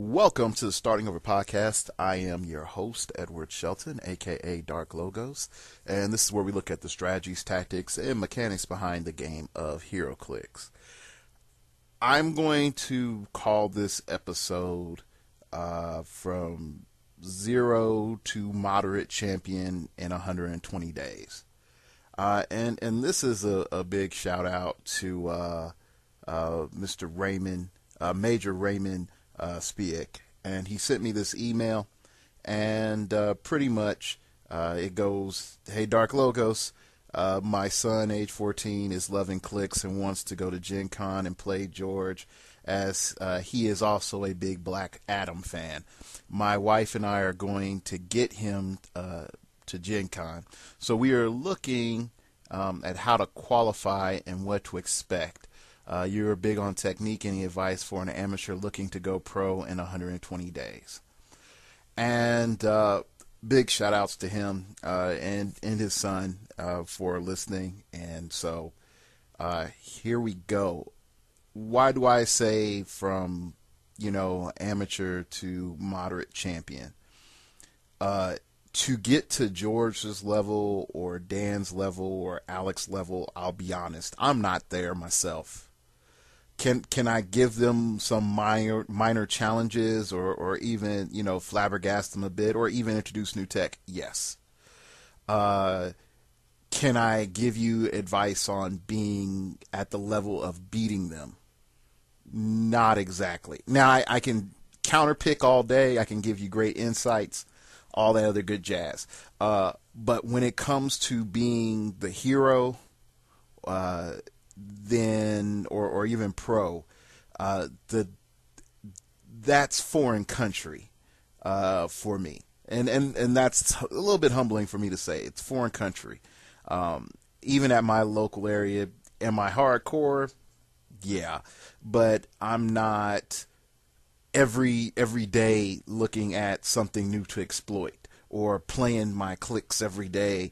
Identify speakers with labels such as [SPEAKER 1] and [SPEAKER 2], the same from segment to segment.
[SPEAKER 1] Welcome to the Starting Over podcast. I am your host, Edward Shelton, aka Dark Logos, and this is where we look at the strategies, tactics, and mechanics behind the game of Heroclix. I'm going to call this episode from zero to moderate champion in 120 days. And this is a big shout out to Mr. Raymond, Major Raymond Spiek, and he sent me this email, and pretty much it goes, "Hey Dark Logos, my son, age 14, is loving clicks and wants to go to Gen Con and play George, as he is also a big Black Adam fan. My wife and I are going to get him to Gen Con, so we are looking at how to qualify and what to expect. You're big on technique. Any advice for an amateur looking to go pro in 120 days? And big shout outs to him and his son for listening. And so here we go. Why do I say from, amateur to moderate champion? To get to George's level or Dan's level or Alex's level, I'll be honest, I'm not there myself. Can I give them some minor challenges or even, flabbergast them a bit or even introduce new tech? Yes. Can I give you advice on being at the level of beating them? Not exactly. Now, I can counterpick all day. I can give you great insights, all that other good jazz. But when it comes to being the hero, then or even pro, that's foreign country for me, and that's a little bit humbling for me to say. It's foreign country. Even at my local area, am I hardcore? Yeah, but I'm not every day looking at something new to exploit or playing my clicks every day,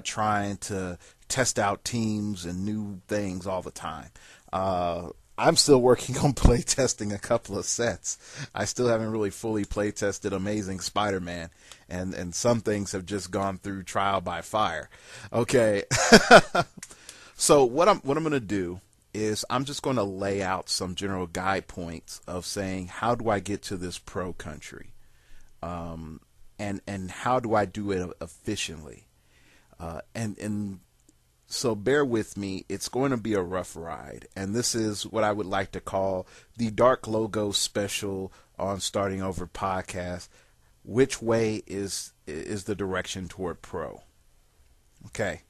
[SPEAKER 1] trying to test out teams and new things all the time. I'm still working on play testing a couple of sets. I still haven't really fully play tested Amazing Spider-Man, and some things have just gone through trial by fire. Okay, so what I'm going to do is I'm just going to lay out some general guide points of saying, how do I get to this pro country, and how do I do it efficiently, and so bear with me. It's going to be a rough ride, and this is what I would like to call the Dark Logo special on Starting Over podcast. Which way is the direction toward pro? Okay.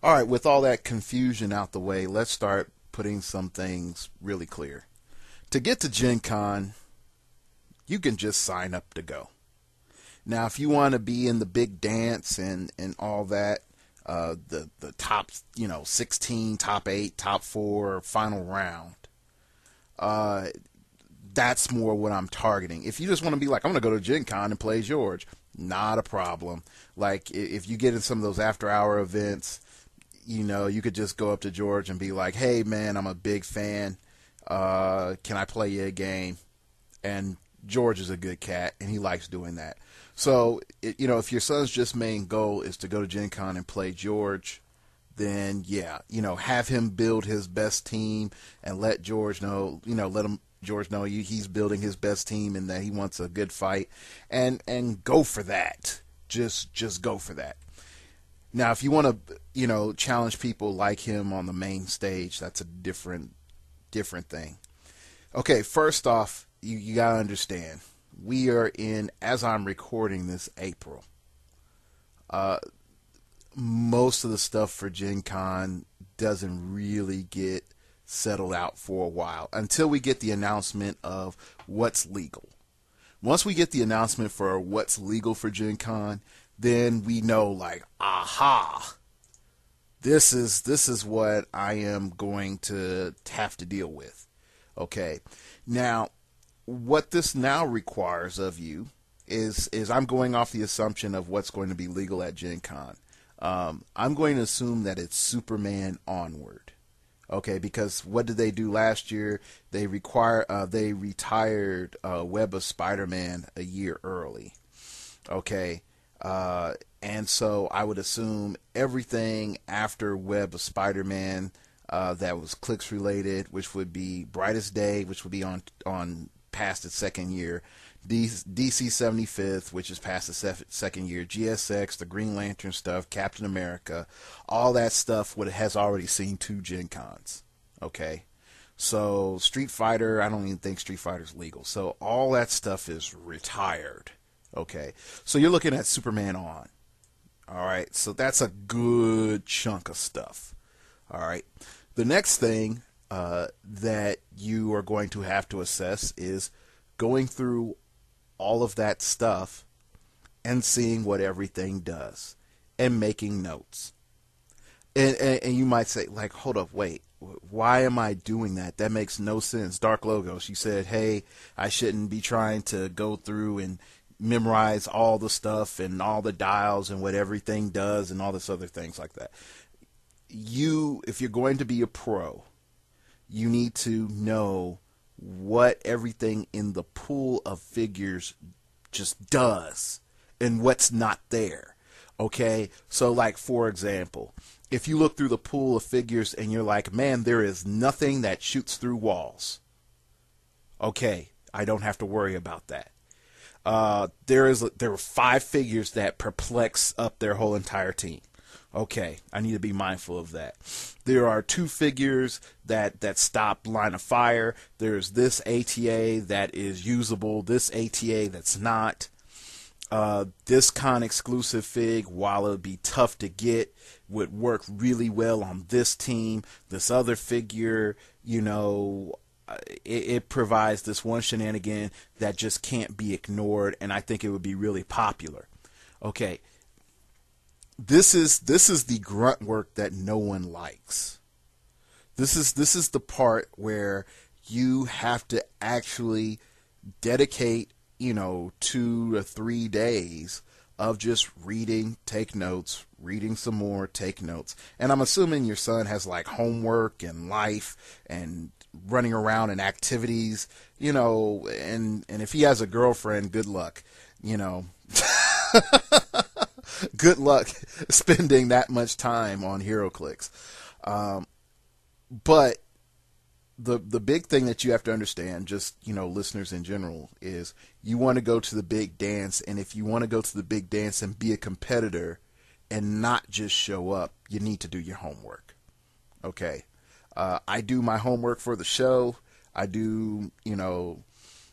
[SPEAKER 1] All right, with all that confusion out the way, let's start putting some things really clear. To get to Gen Con, you can just sign up to go. Now, if you want to be in the big dance and all that, the top 16, top 8, top 4 final round, that's more what I'm targeting. If you just want to be like, I'm going to go to Gen Con and play George, not a problem. Like, if you get in some of those after hour events, you could just go up to George and be like, hey man, I'm a big fan, can I play you a game? And George is a good cat and he likes doing that. So, if your son's just main goal is to go to Gen Con and play George, then yeah, have him build his best team and let George know, George know he's building his best team and that he wants a good fight, and go for that. Just go for that. Now, if you want to, challenge people like him on the main stage, that's a different thing. Okay, first off, you got to understand, we are in, as I'm recording this, April. Most of the stuff for Gen Con doesn't really get settled out for a while until we get the announcement of what's legal. Once we get the announcement for what's legal for Gen Con, then we know, like, aha, this is what I am going to have to deal with. Okay, now, what this now requires of you is I'm going off the assumption of what's going to be legal at Gen Con. I'm going to assume that it's Superman onward. Okay, because what did they do last year? They retired Web of Spider-Man a year early. Okay, and so I would assume everything after Web of Spider-Man that was clicks related, which would be Brightest Day, which would be on past its second year, DC 75th, which is past the second year, GSX, the Green Lantern stuff, Captain America, all that stuff has already seen 2 Gen Cons. Okay, so Street Fighter, I don't even think Street Fighter's legal. So all that stuff is retired. Okay, so you're looking at Superman on. All right, so that's a good chunk of stuff. All right, the next thing that you are going to have to assess is going through all of that stuff and seeing what everything does and making notes. And you might say, like, hold up, wait, why am I doing that? That makes no sense. Dark Logo, she said, hey, I shouldn't be trying to go through and memorize all the stuff and all the dials and what everything does and all this other things like that. If you're going to be a pro, you need to know what everything in the pool of figures just does and what's not there. Okay, so like, for example, if you look through the pool of figures and you're like, man, there is nothing that shoots through walls. Okay, I don't have to worry about that. There were 5 figures that perplex up their whole entire team. Okay, I need to be mindful of that. There are 2 figures that stop line of fire. There's this ATA that is usable, this ATA that's not. This con exclusive fig, while it would be tough to get, would work really well on this team. This other figure, it provides this one shenanigan that just can't be ignored, and I think it would be really popular. Okay. This is the grunt work that no one likes. This is the part where you have to actually dedicate, 2 to 3 days of just reading, take notes, reading some more, take notes. And I'm assuming your son has like homework and life and running around and activities, and if he has a girlfriend, good luck, Good luck spending that much time on heroclix. But the big thing that you have to understand, just, listeners in general, is you want to go to the big dance. And if you want to go to the big dance and be a competitor and not just show up, you need to do your homework. Okay. I do my homework for the show. I do,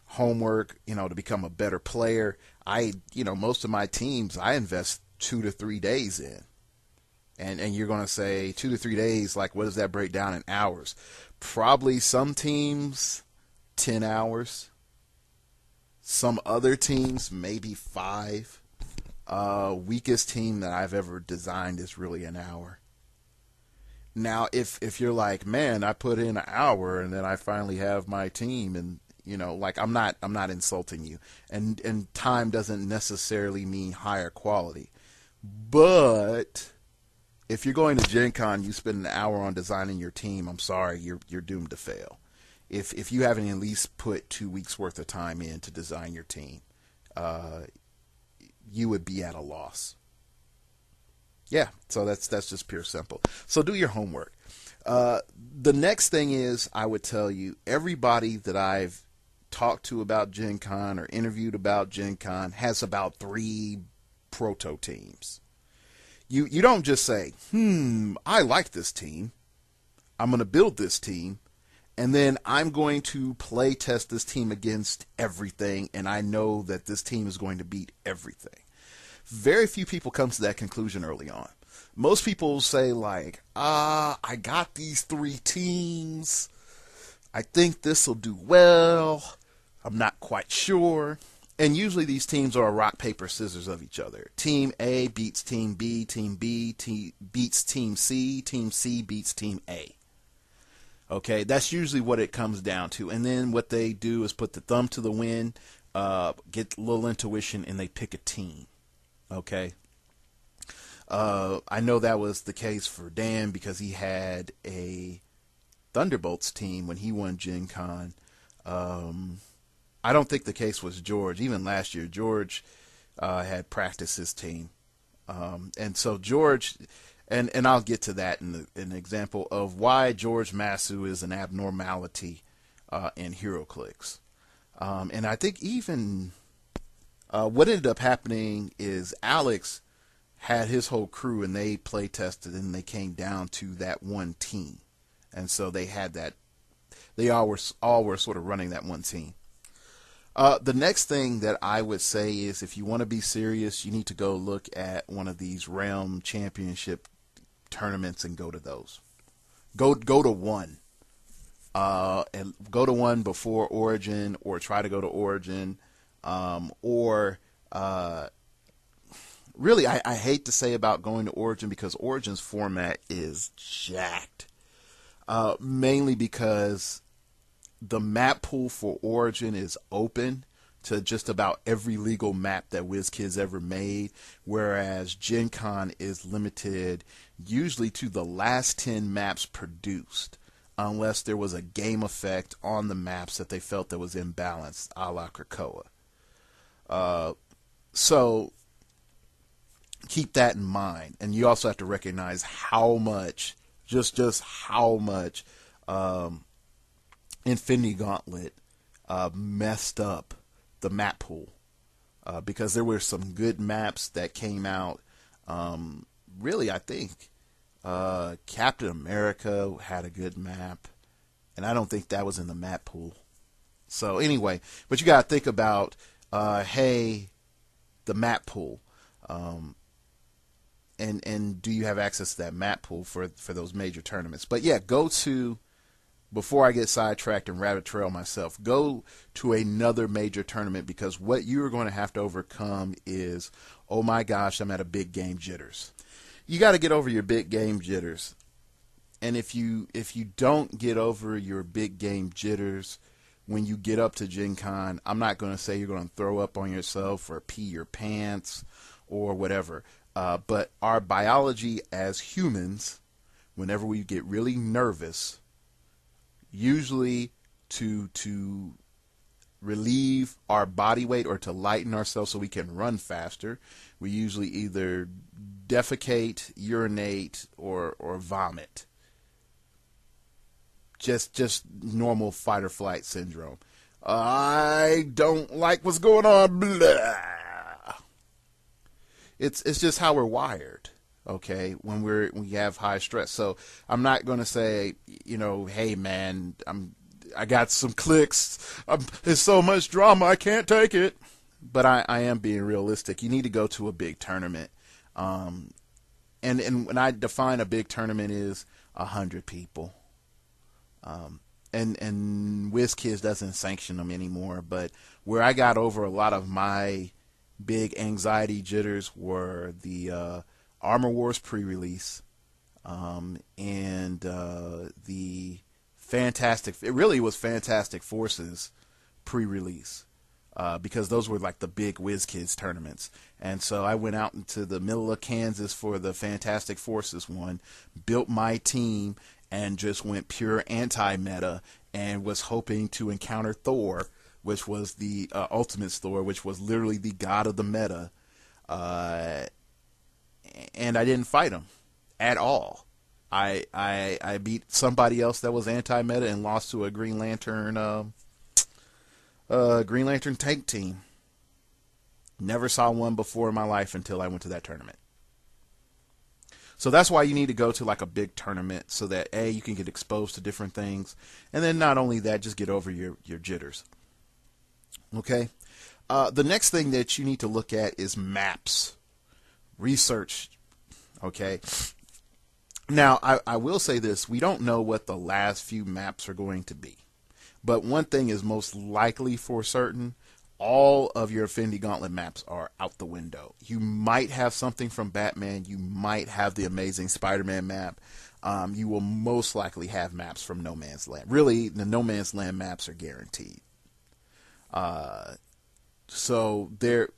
[SPEAKER 1] homework, to become a better player. Most of my teams, I invest 2 to 3 days in. And you're going to say 2 to 3 days, like, what does that break down in hours? Probably some teams, 10 hours. Some other teams, maybe 5. Weakest team that I've ever designed is really an hour. Now, if you're like, man, I put in an hour and then I finally have my team, and I'm not insulting you, and time doesn't necessarily mean higher quality, but if you're going to Gen Con, you spend an hour on designing your team, I'm sorry, you're doomed to fail. If you haven't at least put 2 weeks worth of time in to design your team, you would be at a loss. Yeah, so that's just pure simple. So do your homework. The next thing is, I would tell you, everybody that I've talked to about Gen Con or interviewed about Gen Con has about 3 proto teams. You don't just say, I like this team, I'm going to build this team, and then I'm going to play test this team against everything, and I know that this team is going to beat everything. Very few people come to that conclusion early on. Most people say, like, I got these 3 teams, I think this will do well, I'm not quite sure. And usually these teams are a rock, paper, scissors of each other. Team A beats Team B beats Team C beats Team A. Okay, that's usually what it comes down to. And then what they do is put the thumb to the wind, get a little intuition, and they pick a team. Okay. I know that was the case for Dan because he had a Thunderbolt's team when he won Gen Con. I don't think the case was George. Even last year, George had practiced his team. And so George, and I'll get to that in an example of why George Masu is an abnormality in Heroclix. And I think even what ended up happening is Alex had his whole crew and they play tested and they came down to that one team. And so they had that, they all were sort of running that one team. The next thing that I would say is if you want to be serious, you need to go look at one of these Realm Championship tournaments and go to those. Go to one. And go to one before Origin, or try to go to Origin, really, I hate to say about going to Origin because Origin's format is jacked. Mainly because the map pool for Origin is open to just about every legal map that WizKids ever made, whereas Gen Con is limited usually to the last 10 maps produced, unless there was a game effect on the maps that they felt that was imbalanced, a la Krakoa. So keep that in mind, and you also have to recognize how much, just how much Infinity Gauntlet messed up the map pool, because there were some good maps that came out. Really, I think Captain America had a good map, and I don't think that was in the map pool. So anyway, but you got to think about, hey, the map pool, and do you have access to that map pool for those major tournaments? But yeah, go to, before I get sidetracked and rabbit trail myself, go to another major tournament, because what you're going to have to overcome is, oh my gosh, I'm at a big game jitters. You got to get over your big game jitters. And if you don't get over your big game jitters when you get up to Gen Con, I'm not going to say you're going to throw up on yourself or pee your pants or whatever. But our biology as humans, whenever we get really nervous, usually to relieve our body weight or to lighten ourselves so we can run faster, we usually either defecate, urinate, or vomit. Just normal fight or flight syndrome. I don't like what's going on. Blah. It's just how we're wired. Okay, when we have high stress. So I'm not going to say, hey man, I got some clicks. There's so much drama, I can't take it. But I am being realistic. You need to go to a big tournament. And when I define a big tournament is 100 people. And WizKids doesn't sanction them anymore. But where I got over a lot of my big anxiety jitters were the Armor Wars pre-release, and the it really was Fantastic Forces pre-release, because those were like the big WizKids tournaments. And so I went out into the middle of Kansas for the Fantastic Forces one, built my team, and just went pure anti-meta, and was hoping to encounter Thor, which was the Ultimate Thor, which was literally the god of the meta. And I didn't fight him at all. I beat somebody else that was anti-meta and lost to a Green Lantern tank team. Never saw one before in my life until I went to that tournament. So that's why you need to go to like a big tournament, so that A, you can get exposed to different things, and then not only that, just get over your jitters. Okay? The next thing that you need to look at is maps. Research. Okay? Now, I will say this. We don't know what the last few maps are going to be. But one thing is most likely for certain. All of your Infinity Gauntlet maps are out the window. You might have something from Batman. You might have the Amazing Spider-Man map. You will most likely have maps from No Man's Land. Really, the No Man's Land maps are guaranteed. So they're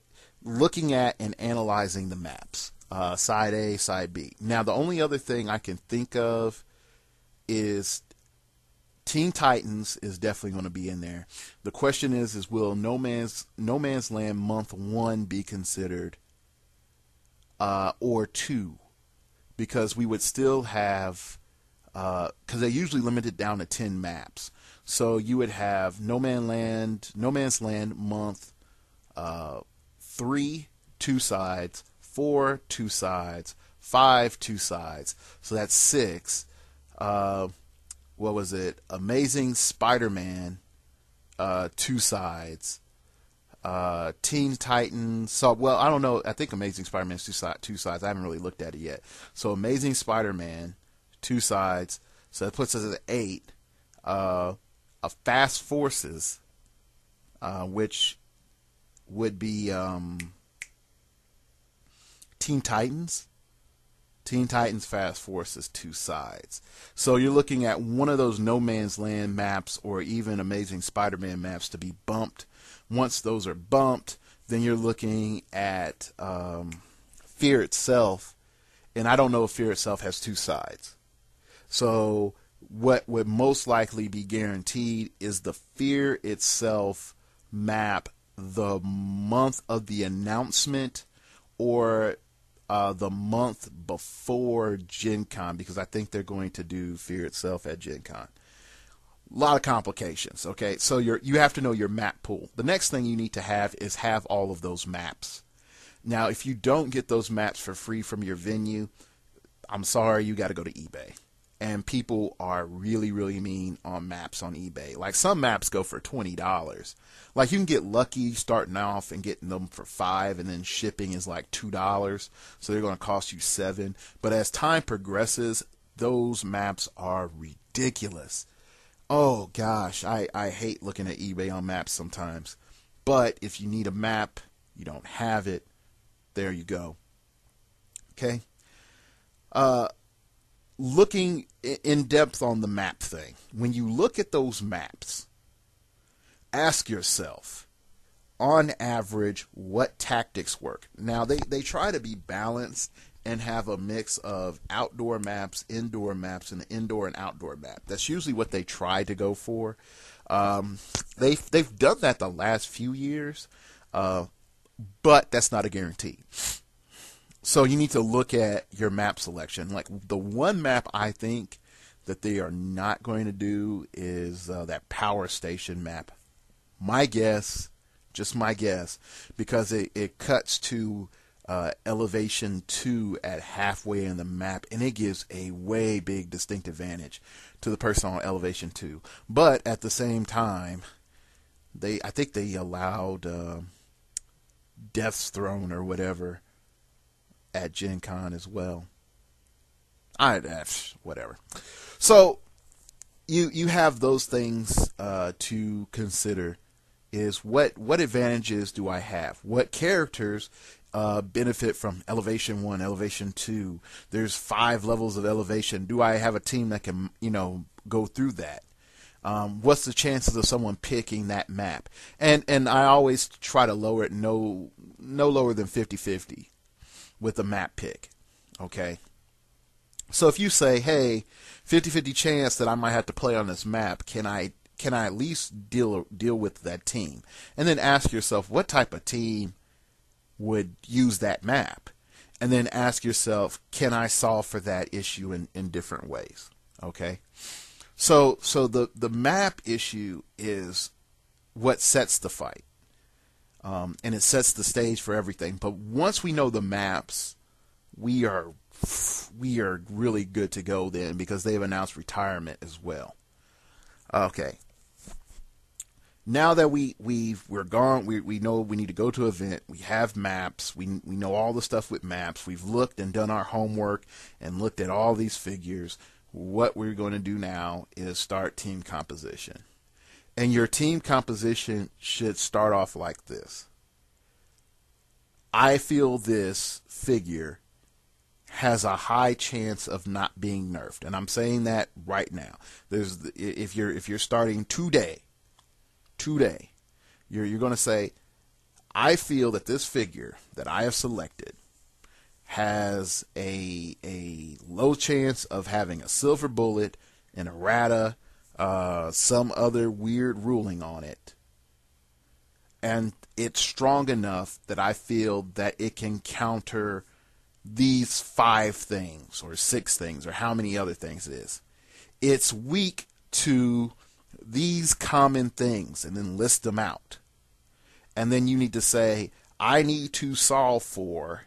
[SPEAKER 1] looking at and analyzing the maps. Side A, Side B. Now, the only other thing I can think of is Teen Titans is definitely going to be in there. The question is will No Man's Land Month 1 be considered, or 2? Because we would still have, because they usually limit it down to 10 maps. So you would have No Man's Land Month 3, 2 sides, 4, 2 sides, 5, 2 sides. So that's 6. What was it? Amazing Spider-Man, 2 sides. Teen Titans. So, well, I don't know. I think Amazing Spider-Man's 2 sides. I haven't really looked at it yet. So Amazing Spider-Man, 2 sides. So that puts us at 8. A Fast Forces, which would be Teen Titans. Teen Titans Fast Forces, 2 sides. So you're looking at one of those No Man's Land maps or even Amazing Spider-Man maps to be bumped. Once those are bumped, then you're looking at Fear Itself. And I don't know if Fear Itself has 2 sides. So what would most likely be guaranteed is the Fear Itself map the month of the announcement or the month before Gen Con, because I think they're going to do Fear Itself at Gen Con. A lot of complications, okay? So you have to know your map pool. The next thing you need to have is have all of those maps. Now, if you don't get those maps for free from your venue, I'm sorry, you got to go to eBay. And people are really, really mean on maps on eBay. Like, some maps go for $20. Like, you can get lucky starting off and getting them for $5, and then shipping is like $2. So they're going to cost you $7. But as time progresses, those maps are ridiculous. Oh, gosh, I hate looking at eBay on maps sometimes. But if you need a map, you don't have it, there you go. Okay? Looking in depth on the map thing, when you look at those maps, ask yourself, on average, what tactics work. Now, they try to be balanced and have a mix of outdoor maps, indoor maps, and the indoor and outdoor map. That's usually what they try to go for. They've done that the last few years, but that's not a guarantee. So you need to look at your map selection. Like, the one map I think that they are not going to do is that power station map. My guess, just my guess, because it cuts to elevation 2 at halfway in the map, and it gives a way big distinct advantage to the person on elevation 2. But at the same time, I think they allowed Death's Throne or whatever at Gen Con as well. Whatever. So you have those things to consider. Is what advantages do I have? What characters benefit from elevation 1, elevation 2? There's 5 levels of elevation. Do I have a team that can, go through that? What's the chances of someone picking that map? And I always try to lower it no lower than 50-50 with the map pick. Okay? So if you say, hey, 50-50 chance that I might have to play on this map, can I at least deal with that team? And then ask yourself, what type of team would use that map? And then ask yourself, can I solve for that issue in different ways? Okay? So the map issue is what sets the fight. And it sets the stage for everything. But once we know the maps, we are really good to go then, because they've announced retirement as well. Okay. Now that we're gone, we know we need to go to an event. We have maps. We know all the stuff with maps. We've looked and done our homework and looked at all these figures. What we're going to do now is start team composition. And your team composition should start off like this. I feel this figure has a high chance of not being nerfed, and I'm saying that right now. If you're starting today, you're going to say, I feel that this figure that I have selected has a low chance of having a silver bullet, an errata, some other weird ruling on it, and it's strong enough that I feel that it can counter these 5 things or 6 things or how many other things it is. It's weak to these common things, and then list them out. And then you need to say, I need to solve for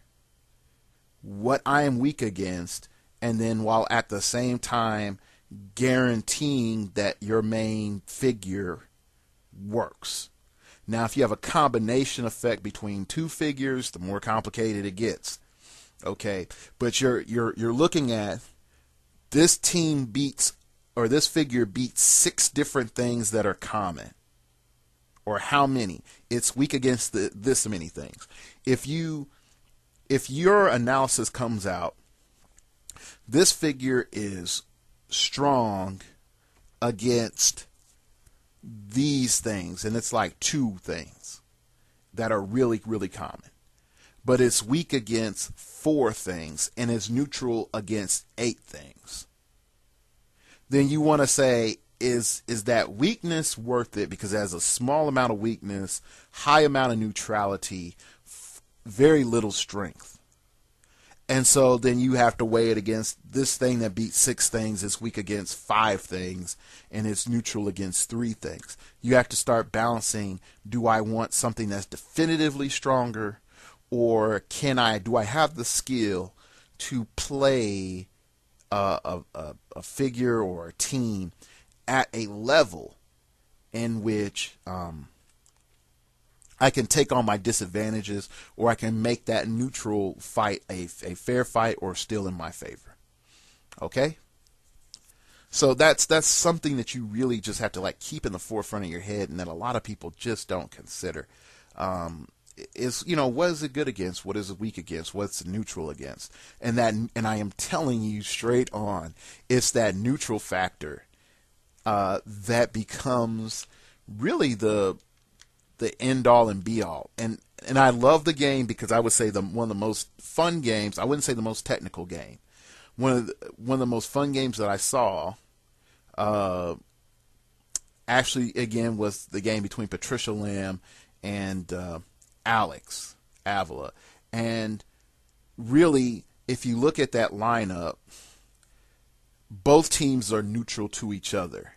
[SPEAKER 1] what I am weak against, and then while at the same time guaranteeing that your main figure works. Now, if you have a combination effect between 2 figures, the more complicated it gets. Okay, but you're looking at this team beats, or this figure beats 6 different things that are common. Or how many? It's weak against this many things. If your analysis comes out, this figure is strong against these things, and it's like 2 things that are really, really common. But it's weak against 4 things, and it's neutral against 8 things. Then you want to say, is that weakness worth it? Because it has a small amount of weakness, high amount of neutrality, very little strength. And so then you have to weigh it against this thing that beats 6 things, is weak against 5 things, and it's neutral against 3 things. You have to start balancing, do I want something that's definitively stronger, or do I have the skill to play a figure or a team at a level in which I can take on my disadvantages, or I can make that neutral fight a fair fight or still in my favor. Okay? So that's something that you really just have to like keep in the forefront of your head, and that a lot of people just don't consider. Is, what is it good against? What is it weak against? What's it neutral against? And I am telling you straight on, it's that neutral factor that becomes really the end all and be all. And I love the game because I would say one of the most fun games. I wouldn't say the most technical game. One of the most fun games that I saw, actually again, was the game between Patricia Lamb and Alex Avila. And really, if you look at that lineup, both teams are neutral to each other.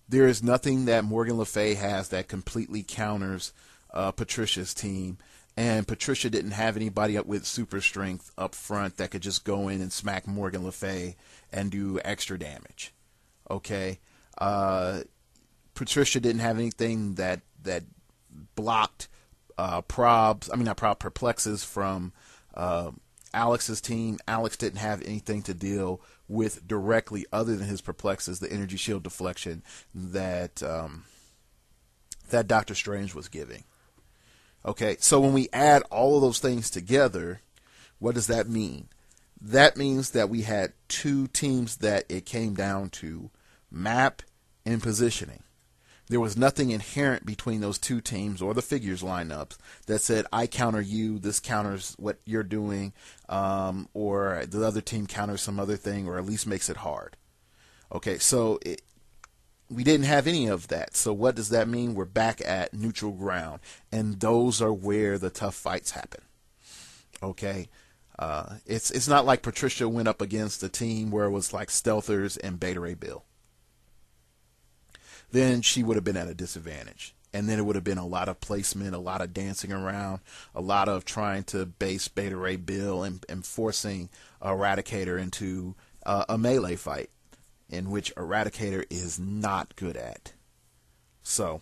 [SPEAKER 1] There is nothing that Morgan Le Fay has that completely counters Patricia's team. And Patricia didn't have anybody up with super strength up front that could just go in and smack Morgan Le Fay and do extra damage. Okay? Patricia didn't have anything that blocked perplexes from Alex's team. Alex didn't have anything to deal with directly other than his perplexes, the energy shield deflection that Doctor Strange was giving. Okay, so when we add all of those things together, what does that mean? That means that we had 2 teams that it came down to map and positioning. There was nothing inherent between those 2 teams or the figures lineups that said, I counter you, this counters what you're doing, or the other team counters some other thing, or at least makes it hard. Okay, so we didn't have any of that. So what does that mean? We're back at neutral ground, and those are where the tough fights happen. Okay, it's not like Patricia went up against a team where it was like Stealthers and Beta Ray Bill. Then she would have been at a disadvantage. And then it would have been a lot of placement, a lot of dancing around, a lot of trying to base Beta Ray Bill and forcing Eradicator into a melee fight, in which Eradicator is not good at. So,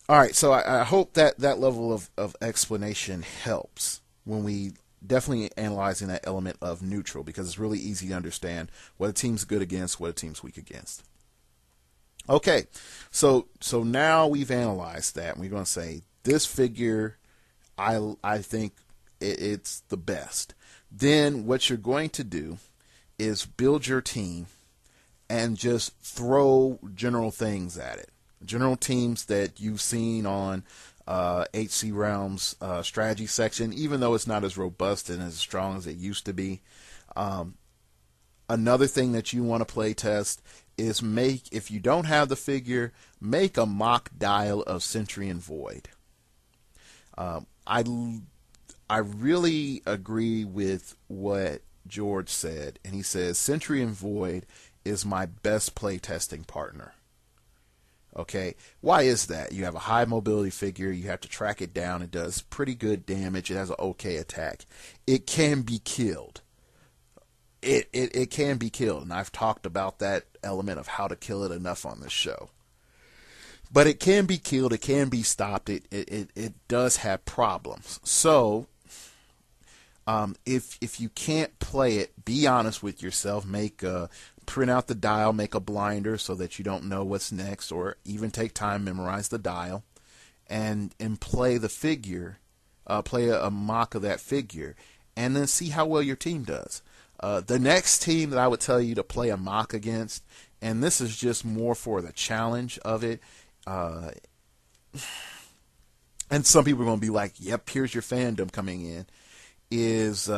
[SPEAKER 1] all right, so I hope that level of explanation helps when we definitely analyzing that element of neutral, because it's really easy to understand what a team's good against, what a team's weak against. Okay, so now we've analyzed that. We're going to say this figure, I think it's the best. Then what you're going to do is build your team and just throw general things at it. General teams that you've seen on HC Realms strategy section, even though it's not as robust and as strong as it used to be. Another thing that you want to play test is if you don't have the figure, make a mock dial of Sentry and Void. I really agree with what George said, and he says Sentry and Void is my best playtesting partner. Okay, why is that? You have a high mobility figure, you have to track it down, it does pretty good damage, it has an okay attack. It can be killed. It can be killed, and I've talked about that element of how to kill it enough on this show. But it can be killed, it can be stopped, it does have problems. So, if you can't play it, be honest with yourself, print out the dial, make a blinder so that you don't know what's next, or even take time, memorize the dial, and play the figure, play a mock of that figure, and then see how well your team does. The next team that I would tell you to play a mock against, and this is just more for the challenge of it, and some people are going to be like, yep, here's your fandom coming in, is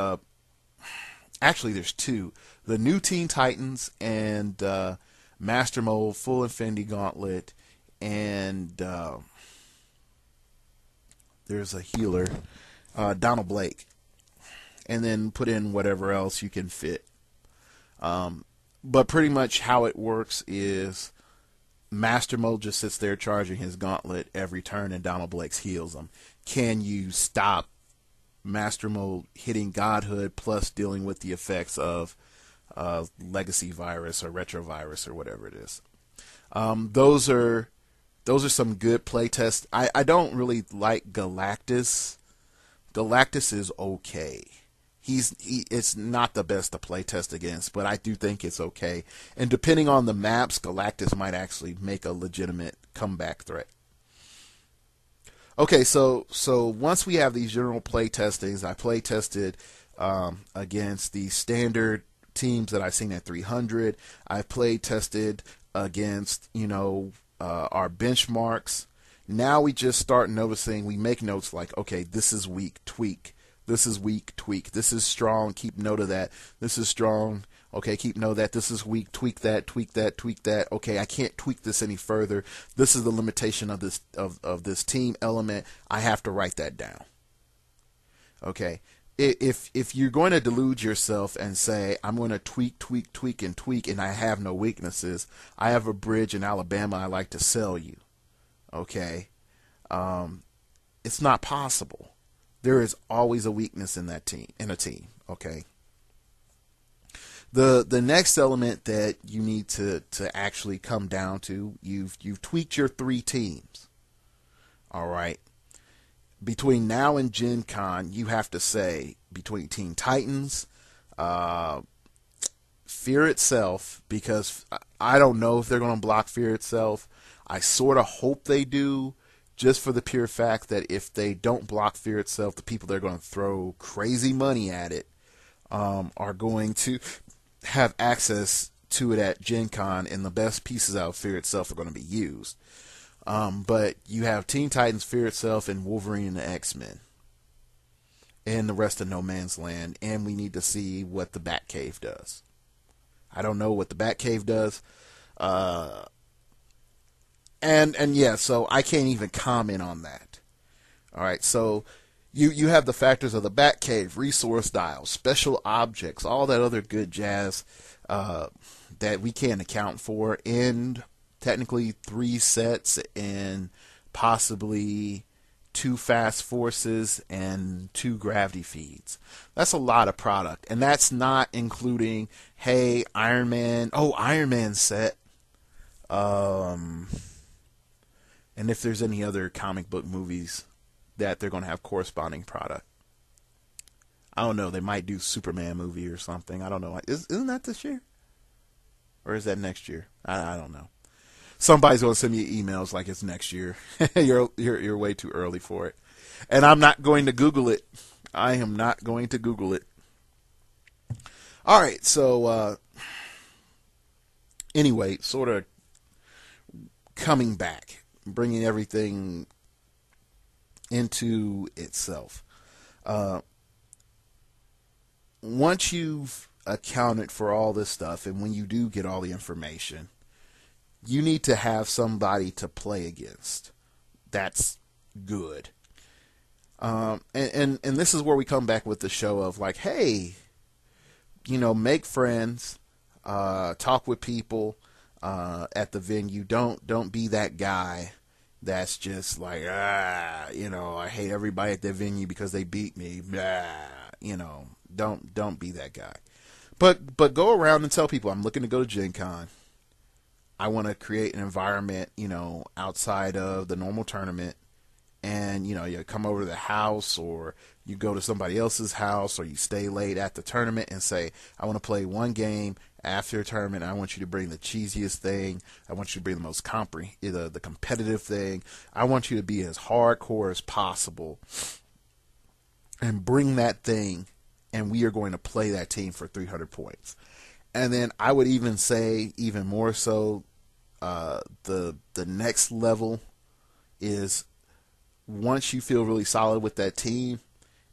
[SPEAKER 1] actually there's two. The new Teen Titans and Master Mold Full Infinity Gauntlet, and there's a healer, Donald Blake, and then put in whatever else you can fit. But pretty much how it works is Master Mold just sits there charging his gauntlet every turn, and Donald Blake heals him. Can you stop Master Mold hitting Godhood plus dealing with the effects of Legacy Virus or Retrovirus or whatever it is? Those are some good playtests. I don't really like Galactus. Galactus is okay. It's not the best to playtest against, but I do think it's okay. And depending on the maps, Galactus might actually make a legitimate comeback threat. Okay, so once we have these general play testings, I play tested against the standard teams that I've seen at 300. I've play tested against our benchmarks. Now we just start noticing. We make notes like, okay, this is weak, tweak. This is weak, tweak. This is strong, keep note of that. This is strong, okay, keep note of that. This is weak, tweak that, tweak that, tweak that. Okay, I can't tweak this any further. This is the limitation of this team element. I have to write that down. Okay, if you're going to delude yourself and say, I'm going to tweak, and I have no weaknesses, I have a bridge in Alabama I like to sell you. Okay, it's not possible. There is always a weakness in a team. Okay. The next element that you need to actually come down to, you've tweaked your 3 teams. All right. Between now and Gen Con, you have to say between Teen Titans, Fear Itself, because I don't know if they're going to block Fear Itself. I sort of hope they do. Just for the pure fact that if they don't block Fear Itself, the people that are going to throw crazy money at it are going to have access to it at Gen Con, and the best pieces out of Fear Itself are going to be used. But you have Teen Titans, Fear Itself, and Wolverine and the X-Men, and the rest of No Man's Land, and we need to see what the Batcave does. I don't know what the Batcave does. And yeah, so I can't even comment on that. All right, so you have the factors of the Batcave, resource dials, special objects, all that other good jazz that we can't account for, and technically 3 sets and possibly 2 fast forces and 2 gravity feeds. That's a lot of product, and that's not including, hey, Iron Man set. And if there's any other comic book movies that they're going to have corresponding product. I don't know. They might do Superman movie or something. I don't know. Isn't that this year? Or is that next year? I don't know. Somebody's going to send me emails like it's next year. You're way too early for it. And I'm not going to Google it. I am not going to Google it. All right. So, anyway, sort of coming back. Bringing everything into itself. Once you've accounted for all this stuff, and when you do get all the information, you need to have somebody to play against. That's good. And this is where we come back with the show of like, hey, make friends, talk with people at the venue. Don't be that guy that's just like, I hate everybody at that venue because they beat me. Don't be that guy. But go around and tell people, I'm looking to go to Gen Con. I want to create an environment, outside of the normal tournament. And, you come over to the house, or you go to somebody else's house, or you stay late at the tournament and say, I want to play one game after a tournament. I want you to bring the cheesiest thing. I want you to bring the most the competitive thing. I want you to be as hardcore as possible and bring that thing, and we are going to play that team for 300 points. And then I would even say, even more so, the next level is, once you feel really solid with that team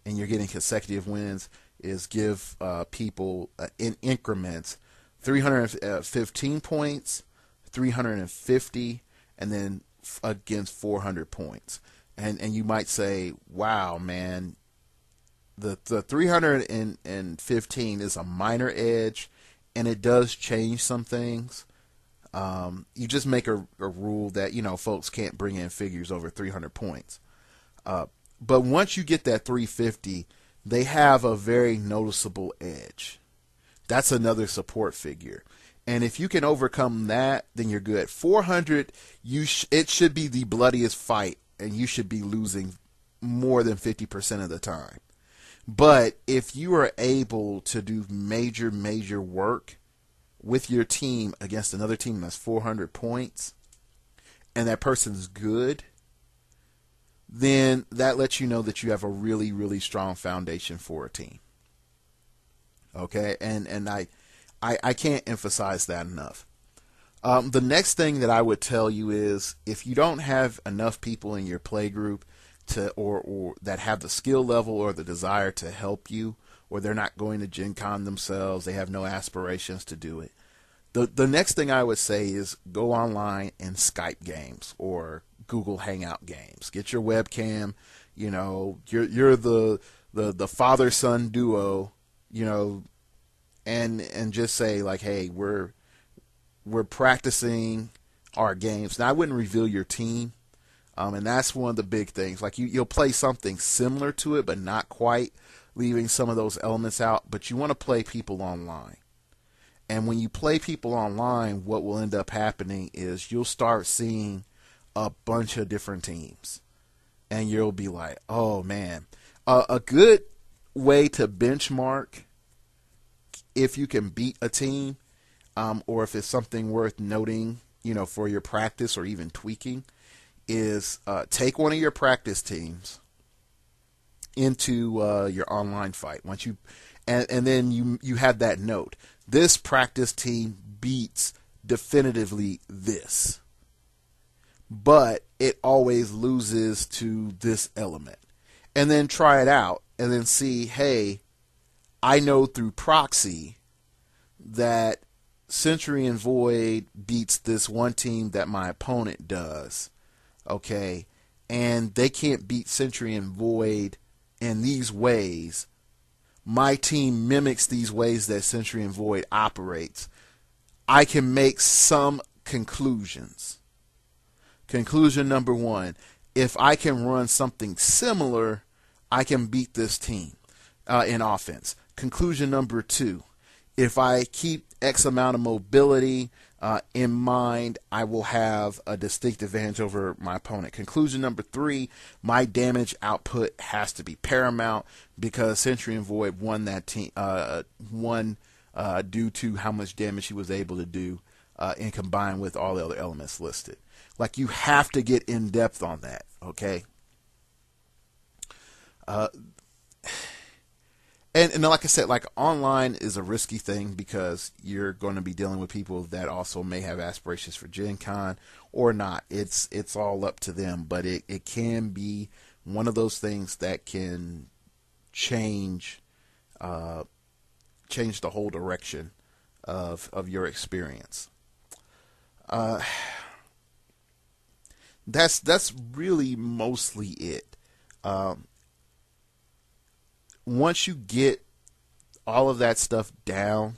[SPEAKER 1] and you're getting consecutive wins, is give people in increments 315 points, 350, and then against 400 points. And you might say, wow, man, the 315 is a minor edge, and it does change some things. You just make a rule that, folks can't bring in figures over 300 points. But once you get that 350, they have a very noticeable edge. That's another support figure. And if you can overcome that, then you're good. 400, it should be the bloodiest fight, and you should be losing more than 50% of the time. But if you are able to do major work with your team against another team that's 400 points, and that person's good, then that lets you know that you have a really, really strong foundation for a team. Okay, and I can't emphasize that enough. The next thing that I would tell you is, if you don't have enough people in your play group or that have the skill level or the desire to help you, or they're not going to Gen Con themselves, they have no aspirations to do it, the next thing I would say is go online and Skype games or Google Hangout games. Get your webcam, you're the father-son duo, and just say like, hey, we're practicing our games. Now, I wouldn't reveal your team, and that's one of the big things. Like, you'll play something similar to it, but not quite, leaving some of those elements out. But you want to play people online. And when you play people online, what will end up happening is you'll start seeing a bunch of different teams. And you'll be like, oh, man. A good way to benchmark if you can beat a team, or if it's something worth noting, for your practice or even tweaking, is take one of your practice teams into your online fight. And then you have that note. This practice team beats definitively this, but it always loses to this element. And then try it out and then see, hey, I know through proxy that Century and Void beats this one team that my opponent does. Okay, and they can't beat Century and Void in these ways. My team mimics these ways that Century and Void operates. I can make some conclusions. Conclusion number one, if I can run something similar, I can beat this team in offense. Conclusion number two, if I keep X amount of mobility in mind, I will have a distinct advantage over my opponent. Conclusion number three, my damage output has to be paramount because Century and Void won that team due to how much damage he was able to do and combined with all the other elements listed. Like, you have to get in depth on that, okay? And like I said, like, online is a risky thing because you're going to be dealing with people that also may have aspirations for Gen Con or not. It's all up to them, but it can be one of those things that can change the whole direction of your experience. Uh, that's really mostly it. Um, Once you get all of that stuff down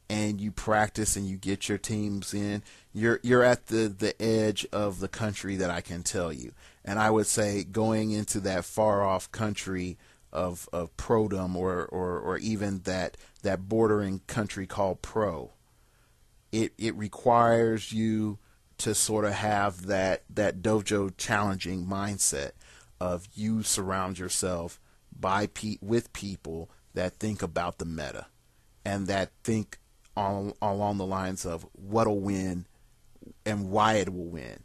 [SPEAKER 1] and you practice and you get your teams in, you're at the edge of the country that I can tell you. And I would say going into that far off country of prodom or even that bordering country called pro, it requires you to sort of have that dojo challenging mindset of you surround yourself with people that think about the meta and that think along the lines of what'll win and why it will win,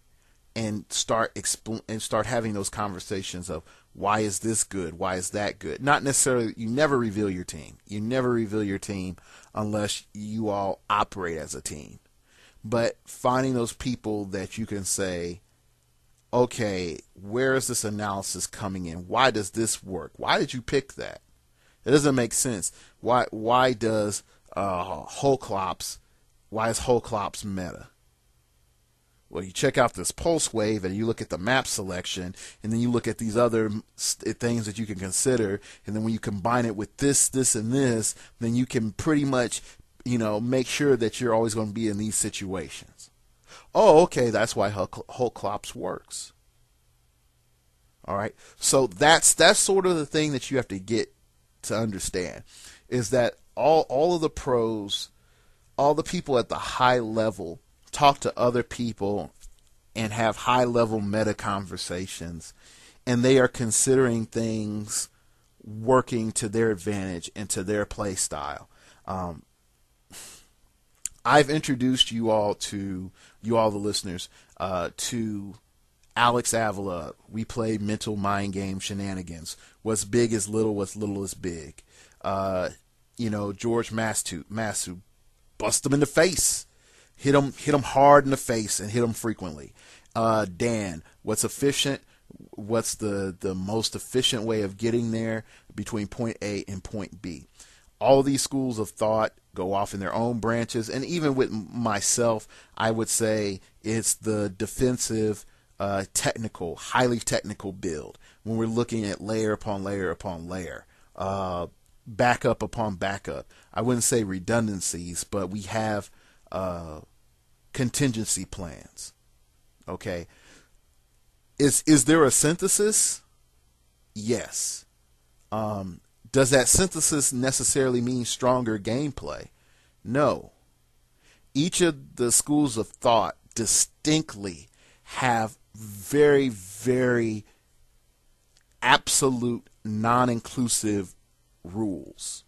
[SPEAKER 1] and start having those conversations of why is this good, why is that good. Not necessarily, you never reveal your team. You never reveal your team unless you all operate as a team. But finding those people that you can say, okay, where is this analysis coming in? Why does this work? Why did you pick that? It doesn't make sense. Why does heroclix, why is heroclix meta? Well, you check out this pulse wave and you look at the map selection, and then you look at these other things that you can consider, and then when you combine it with this, and this, then you can pretty much, make sure that you're always going to be in these situations. Oh, okay, that's why heroclix works. All right, so that's sort of the thing that you have to get to understand, is that all of the pros, all the people at the high level talk to other people and have high level meta conversations, and they are considering things working to their advantage and to their play style. I've introduced you all, the listeners, to Alex Avila. We play mental mind game shenanigans. What's big is little, what's little is big. George Masu, bust him in the face. Hit him hard in the face and hit him frequently. Dan, what's efficient? What's the most efficient way of getting there between point A and point B? All of these schools of thought go off in their own branches, and even with myself, I would say it's the defensive, highly technical build. When we're looking at layer upon layer upon layer, backup upon backup. I wouldn't say redundancies, but we have contingency plans. Okay, is there a synthesis? Yes. Does that synthesis necessarily mean stronger gameplay? No. Each of the schools of thought distinctly have very, very absolute non-inclusive rules.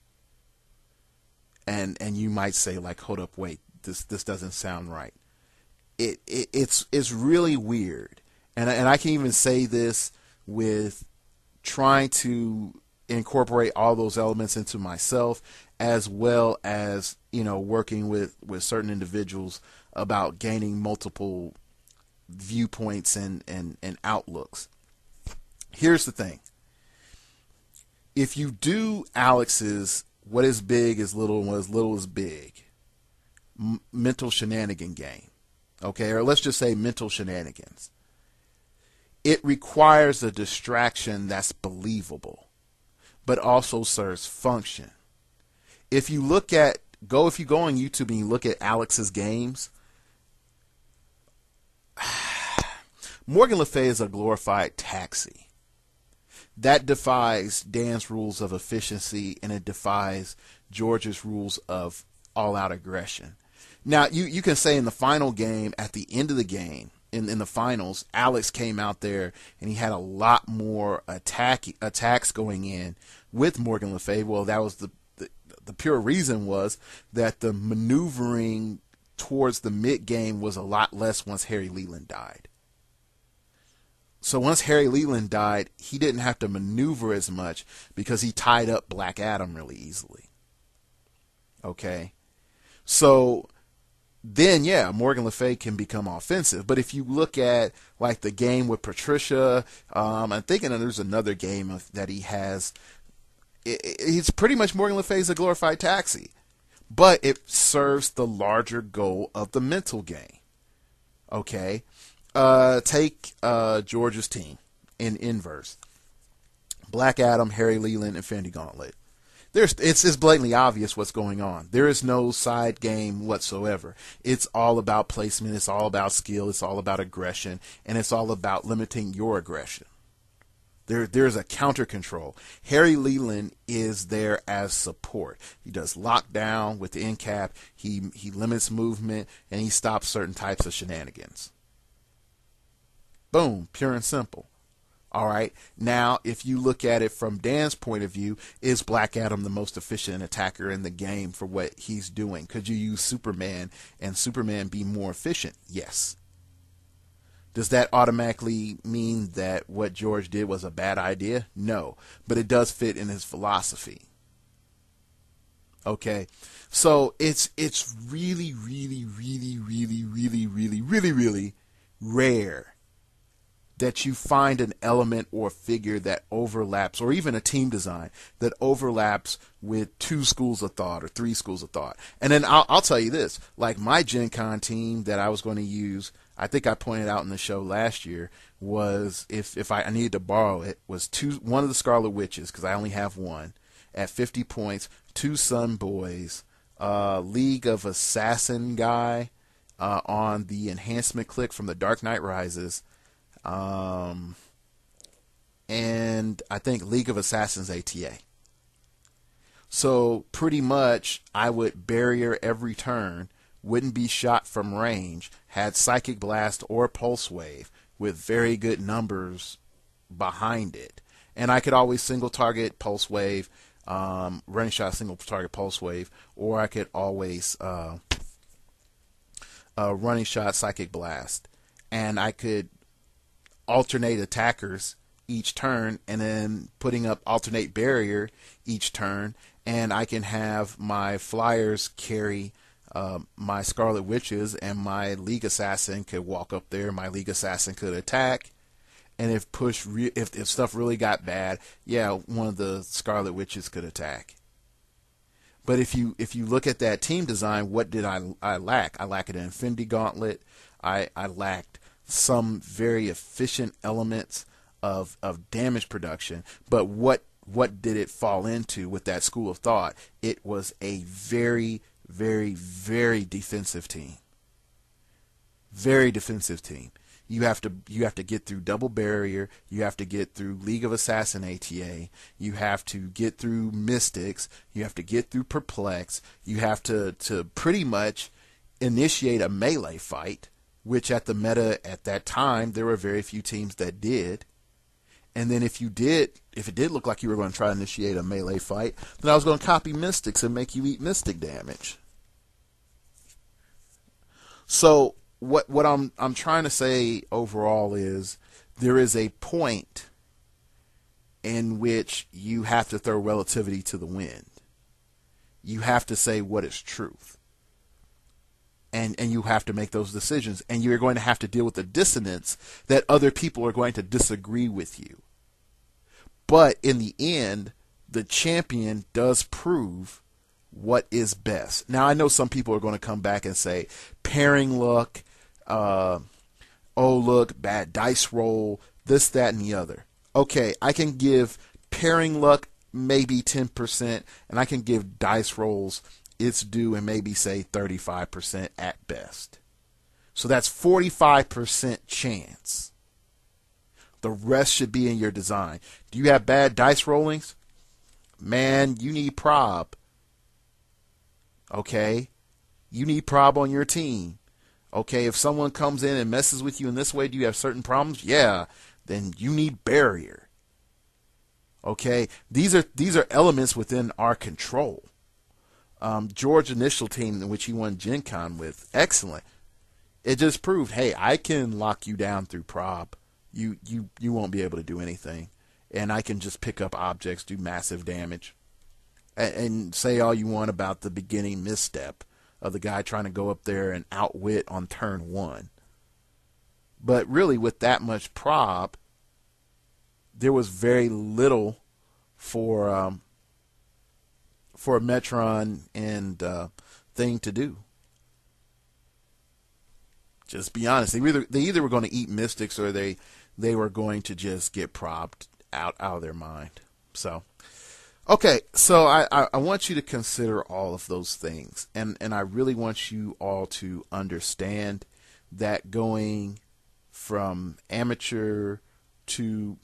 [SPEAKER 1] And you might say, like, hold up, wait, this doesn't sound right. It's really weird. And I can even say this with trying to incorporate all those elements into myself, as well as working with certain individuals about gaining multiple viewpoints and outlooks. Here's the thing: if you do Alex's what is big is little and what is little is big mental shenanigan game, okay, or let's just say mental shenanigans, it requires a distraction that's believable, but also serves function. If you go on YouTube and you look at Alex's games, Morgan Le Fay is a glorified taxi. That defies Dan's rules of efficiency, and it defies George's rules of all-out aggression. Now, you can say in the final game, at the end of the game, in the finals, Alex came out there and he had a lot more attacks going in with Morgan Le Fay. Well, that was the pure reason was that the maneuvering towards the mid game was a lot less once Harry Leland died. So once Harry Leland died, he didn't have to maneuver as much because he tied up Black Adam really easily. Okay? So then, yeah, Morgan Le Fay can become offensive. But if you look at like the game with Patricia, I'm thinking there's another game that he has. It's pretty much Morgan Le Fay's a glorified taxi. But it serves the larger goal of the mental game. Okay, take George's team in inverse: Black Adam, Harry Leland, Infinity Gauntlet. It's blatantly obvious what's going on. There is no side game whatsoever. It's all about placement. It's all about skill. It's all about aggression, and it's all about limiting your aggression. There's a counter control. Harry Leland is there as support. He does lockdown with the end cap. He limits movement, and he stops certain types of shenanigans. Boom, pure and simple. All right. Now, if you look at it from Dan's point of view, is Black Adam the most efficient attacker in the game for what he's doing? Could you use Superman and Superman be more efficient? Yes. Does that automatically mean that what George did was a bad idea? No. But it does fit in his philosophy. Okay. So it's really, really, really, really, really, really, really, really rare that you find an element or figure that overlaps, or even a team design that overlaps with 2 schools of thought or 3 schools of thought. And then I'll tell you this, like my Gen Con team that I was going to use, I think I pointed out in the show last year, was, if I needed to borrow it, was one of the Scarlet Witches, because I only have one, at 50 points, 2 Sun Boys, League of Assassin guy on the enhancement click from the Dark Knight Rises, and I think League of Assassins ATA. So pretty much I would barrier every turn, wouldn't be shot from range, had Psychic Blast or Pulse Wave with very good numbers behind it. And I could always single target Pulse Wave, running shot single target Pulse Wave, or I could always running shot Psychic Blast. And I could alternate attackers each turn, and then putting up alternate barrier each turn, and I can have my Flyers carry my Scarlet Witches, and my League Assassin could walk up there. My League Assassin could attack, and if stuff really got bad, yeah, one of the Scarlet Witches could attack. But if you look at that team design, what did I lack? I lacked an Infinity Gauntlet. I lacked some very efficient elements of damage production. But what did it fall into with that school of thought? It was a very, very, very defensive team. Very defensive team. You have to get through double barrier. You have to get through League of Assassin ATA. You have to get through Mystics. You have to get through Perplex. You have to pretty much initiate a melee fight, which at the meta at that time, there were very few teams that did. And then if it did look like you were going to try to initiate a melee fight, then I was going to copy Mystics and make you eat Mystic damage. So what I'm trying to say overall is there is a point in which you have to throw relativity to the wind. You have to say what is truth. And you have to make those decisions. And you're going to have to deal with the dissonance that other people are going to disagree with you. But in the end, the champion does prove what is best. Now, I know some people are going to come back and say, pairing luck, oh, look, bad dice roll, this, that, and the other. Okay, I can give pairing luck maybe 10%, and I can give dice rolls its due and maybe say 35% at best. So that's 45% chance. The rest should be in your design. Do you have bad dice rollings? Man, you need prob. Okay? You need prob on your team. Okay, if someone comes in and messes with you in this way, do you have certain problems? Yeah, then you need barrier. Okay? These are elements within our control. George's initial team in which he won Gen Con with, excellent. It just proved, hey, I can lock you down through prob. You won't be able to do anything. And I can just pick up objects, do massive damage. And say all you want about the beginning misstep of the guy trying to go up there and outwit on turn 1. But really, with that much prob, there was very little for a Metron and thing to do. Just be honest. They either were going to eat Mystics, or they were going to just get propped out of their mind. So, okay, so I want you to consider all of those things, and I really want you all to understand that going from amateur to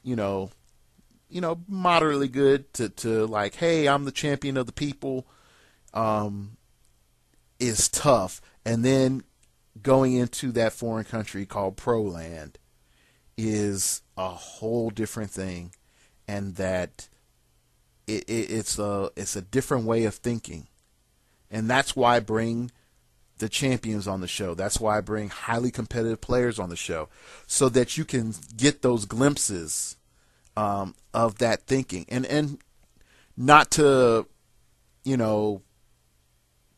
[SPEAKER 1] moderately good to like, hey, I'm the champion of the people, is tough. And then going into that foreign country called Pro Land is a whole different thing, and that it's a different way of thinking. And that's why I bring the champions on the show. That's why I bring highly competitive players on the show, so that you can get those glimpses of that thinking, and not to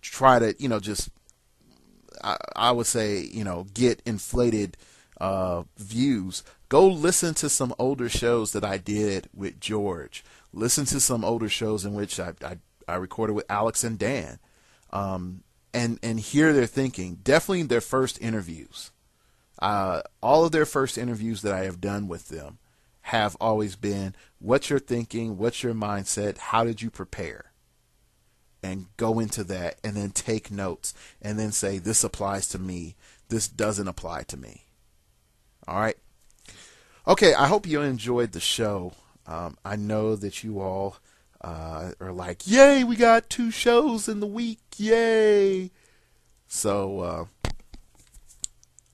[SPEAKER 1] try to just I would say get inflated views. Go listen to some older shows that I did with George. Listen to some older shows in which I recorded with Alex and Dan, and hear their thinking. Definitely their first interviews. All of their first interviews that I have done with them have always been, what's your thinking, what's your mindset, how did you prepare? And go into that, and then take notes, and then say, this applies to me, this doesn't apply to me. All right. Okay, I hope you enjoyed the show. I know that you all are like, yay, we got 2 shows in the week, yay. So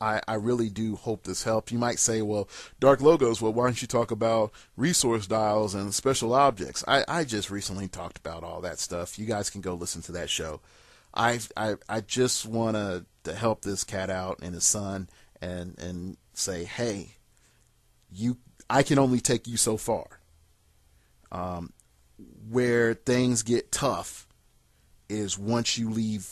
[SPEAKER 1] I really do hope this helped. You might say, well, Dark Logos, well, why don't you talk about resource dials and special objects? I just recently talked about all that stuff. You guys can go listen to that show. I just want to help this cat out and his son, and say, hey, I can only take you so far. Where things get tough is once you leave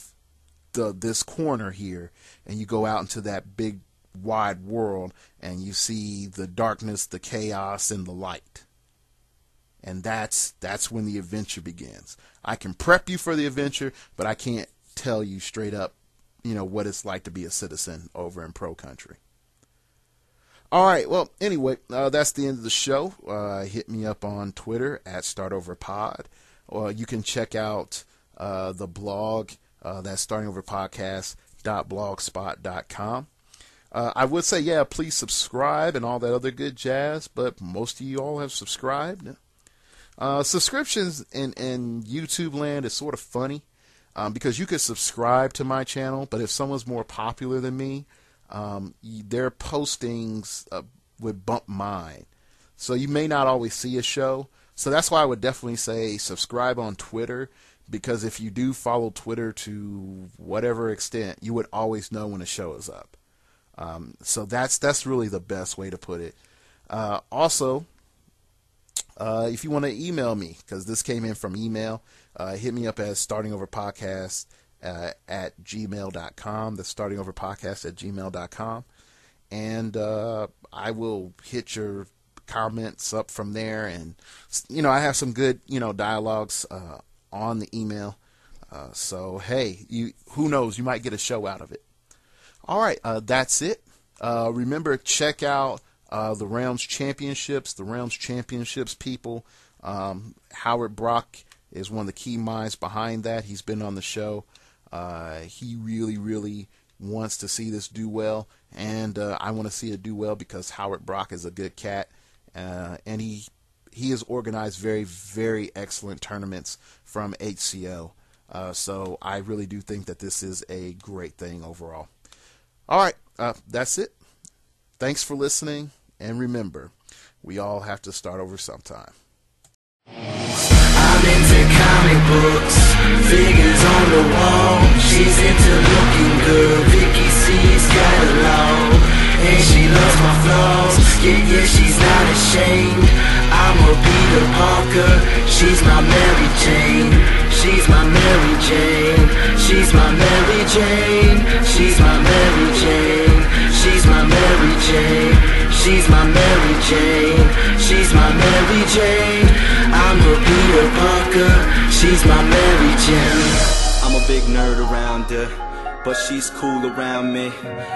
[SPEAKER 1] this corner here and you go out into that big wide world, and you see the darkness, the chaos, and the light. And that's when the adventure begins. I can prep you for the adventure, but I can't tell you straight up, what it's like to be a citizen over in Pro Country. All right, well, anyway, that's the end of the show. Hit me up on Twitter at StartOverPod. Or you can check out the blog, that's startingoverpodcast.blogspot.com. I would say, please subscribe and all that other good jazz, but most of you all have subscribed. Subscriptions in YouTube land is sort of funny, because you could subscribe to my channel, but if someone's more popular than me, their postings would bump mine. So you may not always see a show. So that's why I would definitely say subscribe on Twitter, because if you do follow Twitter to whatever extent, you would always know when a show is up. So that's really the best way to put it. Also, if you want to email me, because this came in from email, hit me up at startingoverpodcast at gmail.com. That's startingoverpodcast at gmail.com. And I will hit your comments up from there. And, I have some good, dialogues on the email. So, hey, who knows? You might get a show out of it. All right, that's it. Remember, check out the Realms Championships. The Realms Championships people. Howard Brock is one of the key minds behind that. He's been on the show. He really, really wants to see this do well, and I want to see it do well because Howard Brock is a good cat, and he has organized very, very excellent tournaments from HCO. So I really do think that this is a great thing overall. All right, that's it. Thanks for listening, and remember, we all have to start over sometime.
[SPEAKER 2] I'm into comic books, figures on the wall. She's into looking good, Vicky C's got a law. And she loves my flaws, yeah, she's not ashamed. I'm a Peter Parker, she's my Mary Jane. She's my Mary Jane, she's my Mary Jane. She's my Mary Jane, she's my Mary Jane. She's my Mary Jane, she's my Mary Jane. I'm a Peter Parker, she's my Mary Jane. I'm a big nerd around her,
[SPEAKER 3] but she's cool around me.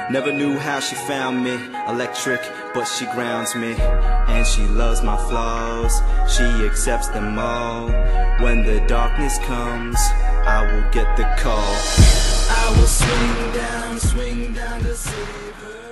[SPEAKER 3] Never knew how she found me. Electric, but she grounds me. And she loves my flaws, she accepts them all. When the darkness comes, I will get the call. I will swing down to save her.